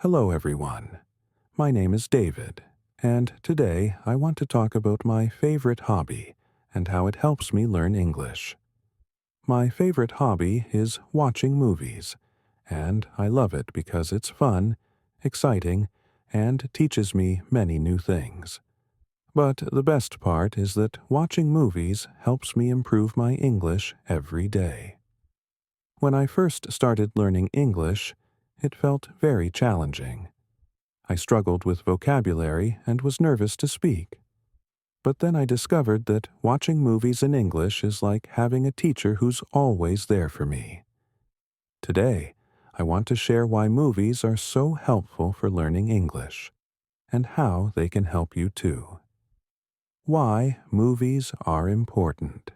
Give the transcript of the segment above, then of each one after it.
Hello, everyone. My name is David, and today I want to talk about my favorite hobby and how it helps me learn English. My favorite hobby is watching movies, and I love it because it's fun, exciting, and teaches me many new things. But the best part is that watching movies helps me improve my English every day. When I first started learning English, it felt very challenging. I struggled with vocabulary and was nervous to speak. But then I discovered that watching movies in English is like having a teacher who's always there for me. Today, I want to share why movies are so helpful for learning English, and how they can help you too. Why movies are important.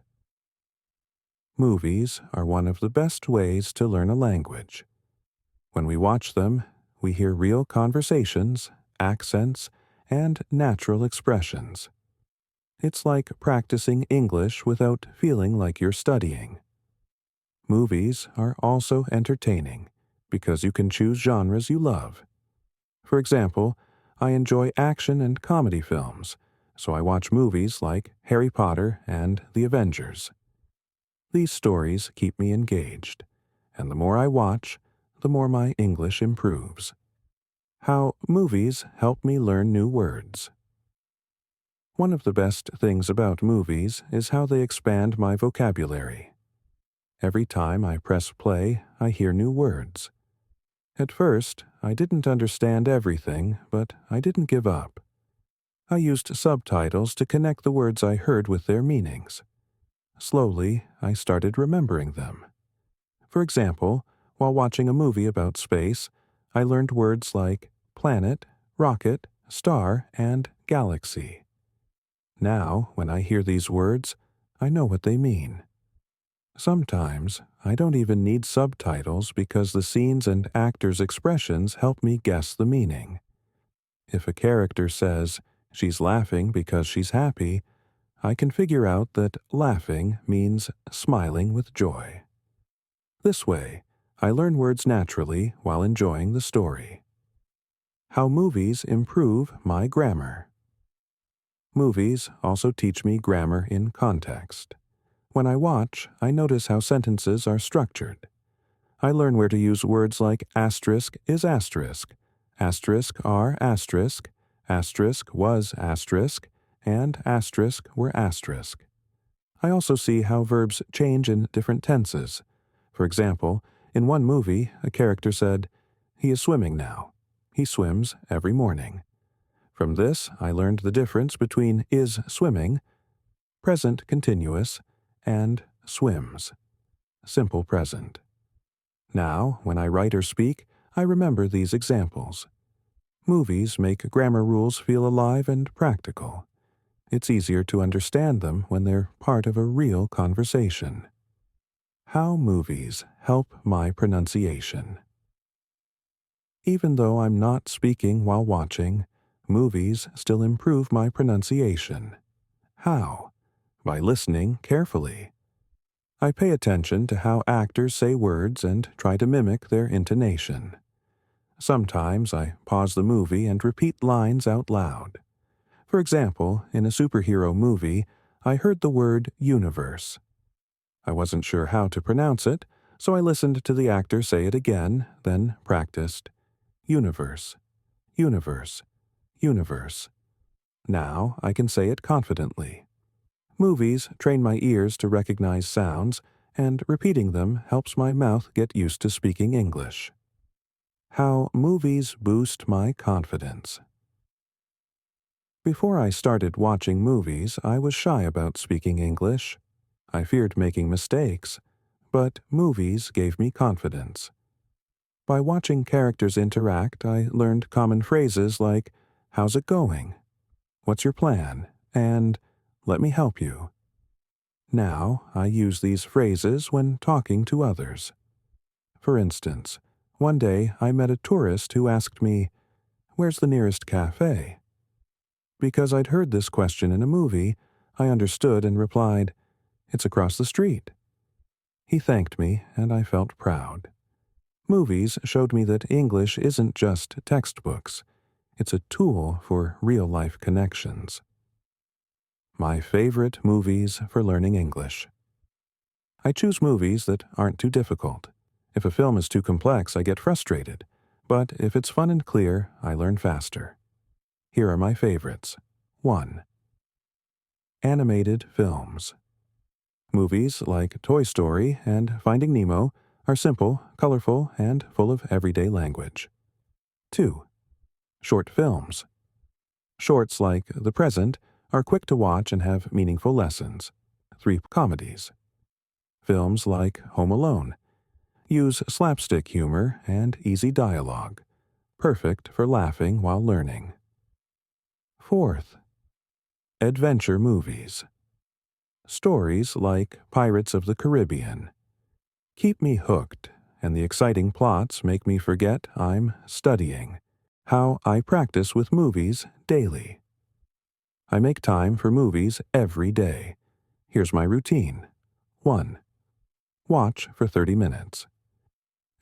Movies are one of the best ways to learn a language. When we watch them, we hear real conversations, accents, and natural expressions. It's like practicing English without feeling like you're studying. Movies are also entertaining because you can choose genres you love. For example, I enjoy action and comedy films, so I watch movies like Harry Potter and The Avengers. These stories keep me engaged, and the more I watch, the more my English improves. How movies help me learn new words. One of the best things about movies is how they expand my vocabulary. Every time I press play, I hear new words. At first, I didn't understand everything, but I didn't give up. I used subtitles to connect the words I heard with their meanings. Slowly, I started remembering them. For example, while watching a movie about space, I learned words like planet, rocket, star, and galaxy. Now, when I hear these words, I know what they mean. Sometimes, I don't even need subtitles because the scenes and actors' expressions help me guess the meaning. If a character says, "She's laughing because she's happy," I can figure out that laughing means smiling with joy. This way, I learn words naturally while enjoying the story. How movies improve my grammar. Movies also teach me grammar in context. When I watch, I notice how sentences are structured. I learn where to use words like asterisk is asterisk, asterisk are asterisk, asterisk was asterisk, and asterisk were asterisk. I also see how verbs change in different tenses. For example, in one movie, a character said, "He is swimming now. He swims every morning." From this, I learned the difference between is swimming, present continuous, and swims, simple present. Now, when I write or speak, I remember these examples. Movies make grammar rules feel alive and practical. It's easier to understand them when they're part of a real conversation. How movies help my pronunciation. Even though I'm not speaking while watching, movies still improve my pronunciation. How? By listening carefully. I pay attention to how actors say words and try to mimic their intonation. Sometimes I pause the movie and repeat lines out loud. For example, in a superhero movie, I heard the word universe. I wasn't sure how to pronounce it, so I listened to the actor say it again, then practiced. Universe, universe, universe. Now I can say it confidently. Movies train my ears to recognize sounds, and repeating them helps my mouth get used to speaking English. How movies boost my confidence. Before I started watching movies, I was shy about speaking English. I feared making mistakes, but movies gave me confidence. By watching characters interact, I learned common phrases like, "How's it going?" "What's your plan?" and "Let me help you." Now, I use these phrases when talking to others. For instance, one day I met a tourist who asked me, "Where's the nearest cafe?" Because I'd heard this question in a movie, I understood and replied, "It's across the street." He thanked me, and I felt proud. Movies showed me that English isn't just textbooks. It's a tool for real-life connections. My favorite movies for learning English. I choose movies that aren't too difficult. If a film is too complex, I get frustrated. But if it's fun and clear, I learn faster. Here are my favorites. 1. Animated films. Movies like Toy Story and Finding Nemo are simple, colorful, and full of everyday language. 2. Short films. Shorts like The Present are quick to watch and have meaningful lessons. 3. Comedies. Films like Home Alone use slapstick humor and easy dialogue, perfect for laughing while learning. 4th. Adventure movies. Stories like Pirates of the Caribbean keep me hooked, and the exciting plots make me forget I'm studying. How I practice with movies daily. I make time for movies every day. Here's my routine. 1. Watch for 30 minutes.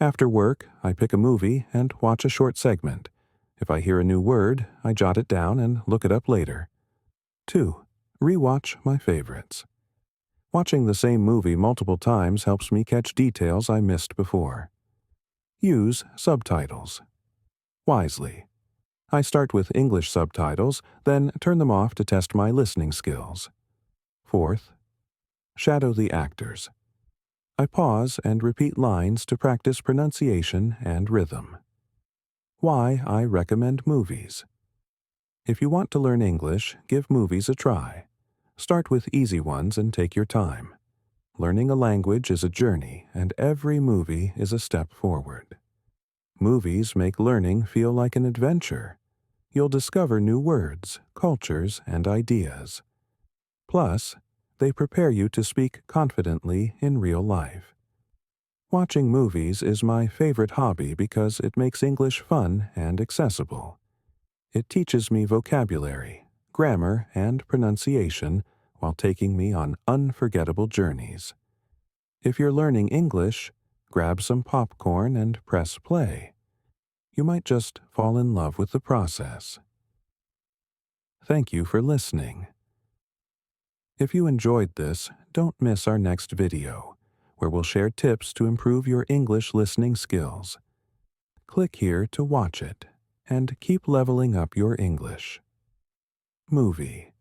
After work, I pick a movie and watch a short segment. If I hear a new word, I jot it down and look it up later. 2. Rewatch my favorites. Watching the same movie multiple times helps me catch details I missed before. Use subtitles. Wisely. I start with English subtitles, then turn them off to test my listening skills. 4th. Shadow the actors. I pause and repeat lines to practice pronunciation and rhythm. Why I recommend movies. If you want to learn English, give movies a try. Start with easy ones and take your time. Learning a language is a journey, and every movie is a step forward. Movies make learning feel like an adventure. You'll discover new words, cultures, and ideas. Plus, they prepare you to speak confidently in real life. Watching movies is my favorite hobby because it makes English fun and accessible. It teaches me vocabulary, grammar, and pronunciation while taking me on unforgettable journeys. If you're learning English, grab some popcorn and press play. You might just fall in love with the process. Thank you for listening. If you enjoyed this, don't miss our next video, where we'll share tips to improve your English listening skills. Click here to watch it, and keep leveling up your English. Movie.